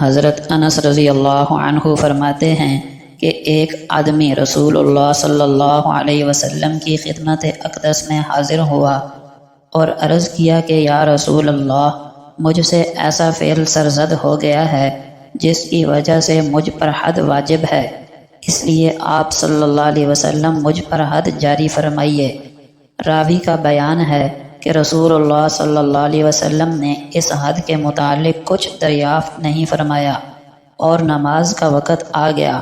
حضرت انس رضی اللہ عنہ فرماتے ہیں کہ ایک آدمی رسول اللہ صلی اللہ علیہ وسلم کی خدمت اقدس میں حاضر ہوا اور عرض کیا کہ یا رسول اللہ، مجھ سے ایسا فعل سرزد ہو گیا ہے جس کی وجہ سے مجھ پر حد واجب ہے، اس لیے آپ صلی اللہ علیہ وسلم مجھ پر حد جاری فرمائیے۔ راوی کا بیان ہے کہ رسول اللہ صلی اللہ علیہ وسلم نے اس حد کے متعلق کچھ دریافت نہیں فرمایا اور نماز کا وقت آ گیا۔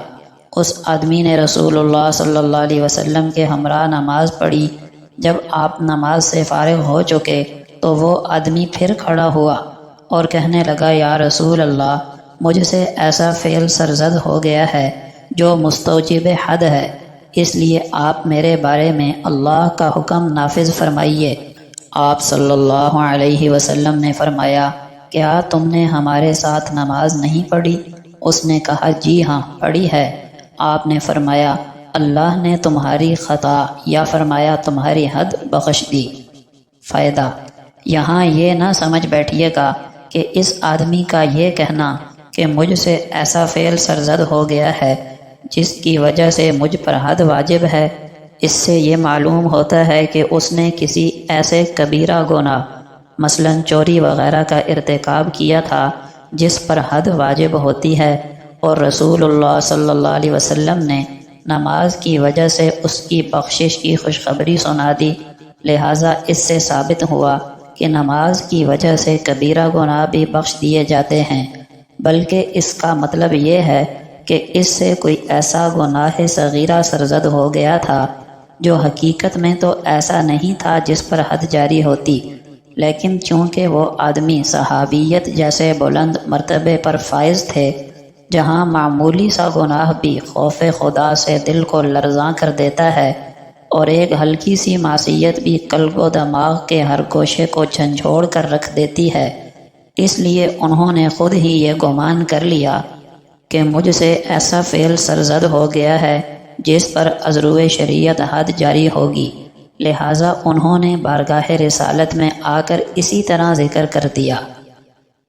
اس آدمی نے رسول اللہ صلی اللہ علیہ وسلم کے ہمراہ نماز پڑھی۔ جب آپ نماز سے فارغ ہو چکے تو وہ آدمی پھر کھڑا ہوا اور کہنے لگا، یا رسول اللہ، مجھ سے ایسا فعل سرزد ہو گیا ہے جو مستوجب حد ہے، اس لیے آپ میرے بارے میں اللہ کا حکم نافذ فرمائیے۔ آپ صلی اللہ علیہ وسلم نے فرمایا، کیا تم نے ہمارے ساتھ نماز نہیں پڑھی؟ اس نے کہا، جی ہاں پڑھی ہے۔ آپ نے فرمایا، اللہ نے تمہاری خطا یا فرمایا تمہاری حد بخش دی۔ فائدہ: یہاں یہ نہ سمجھ بیٹھیے گا کہ اس آدمی کا یہ کہنا کہ مجھ سے ایسا فعل سرزد ہو گیا ہے جس کی وجہ سے مجھ پر حد واجب ہے، اس سے یہ معلوم ہوتا ہے کہ اس نے کسی ایسے کبیرہ گناہ مثلا چوری وغیرہ کا ارتکاب کیا تھا جس پر حد واجب ہوتی ہے، اور رسول اللہ صلی اللہ علیہ وسلم نے نماز کی وجہ سے اس کی بخشش کی خوشخبری سنا دی۔ لہٰذا اس سے ثابت ہوا کہ نماز کی وجہ سے کبیرہ گناہ بھی بخش دیے جاتے ہیں، بلکہ اس کا مطلب یہ ہے کہ اس سے کوئی ایسا گناہ صغیرہ سرزد ہو گیا تھا جو حقیقت میں تو ایسا نہیں تھا جس پر حد جاری ہوتی، لیکن چونکہ وہ آدمی صحابیت جیسے بلند مرتبے پر فائز تھے جہاں معمولی سا گناہ بھی خوف خدا سے دل کو لرزاں کر دیتا ہے، اور ایک ہلکی سی معصیت بھی قلب و دماغ کے ہر گوشے کو جھنجھوڑ کر رکھ دیتی ہے، اس لیے انہوں نے خود ہی یہ گمان کر لیا کہ مجھ سے ایسا فعل سرزد ہو گیا ہے جس پر ازرو شریعت حد جاری ہوگی، لہٰذا انہوں نے بارگاہ رسالت میں آ کر اسی طرح ذکر کر دیا۔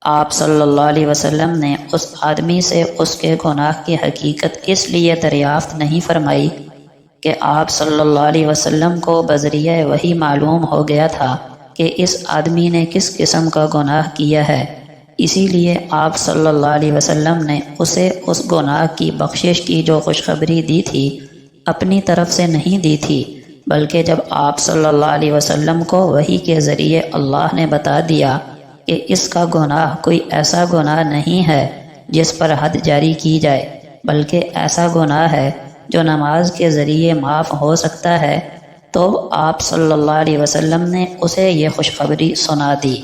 آپ صلی اللہ علیہ وسلم نے اس آدمی سے اس کے گناہ کی حقیقت اس لیے دریافت نہیں فرمائی کہ آپ صلی اللہ علیہ وسلم کو بذریعہ وحی معلوم ہو گیا تھا کہ اس آدمی نے کس قسم کا گناہ کیا ہے، اسی لیے آپ صلی اللہ علیہ وسلم نے اسے اس گناہ کی بخشش کی جو خوشخبری دی تھی اپنی طرف سے نہیں دی تھی، بلکہ جب آپ صلی اللہ علیہ وسلم کو وحی کے ذریعے اللہ نے بتا دیا کہ اس کا گناہ کوئی ایسا گناہ نہیں ہے جس پر حد جاری کی جائے، بلکہ ایسا گناہ ہے جو نماز کے ذریعے معاف ہو سکتا ہے، تو آپ صلی اللہ علیہ وسلم نے اسے یہ خوشخبری سنا دی۔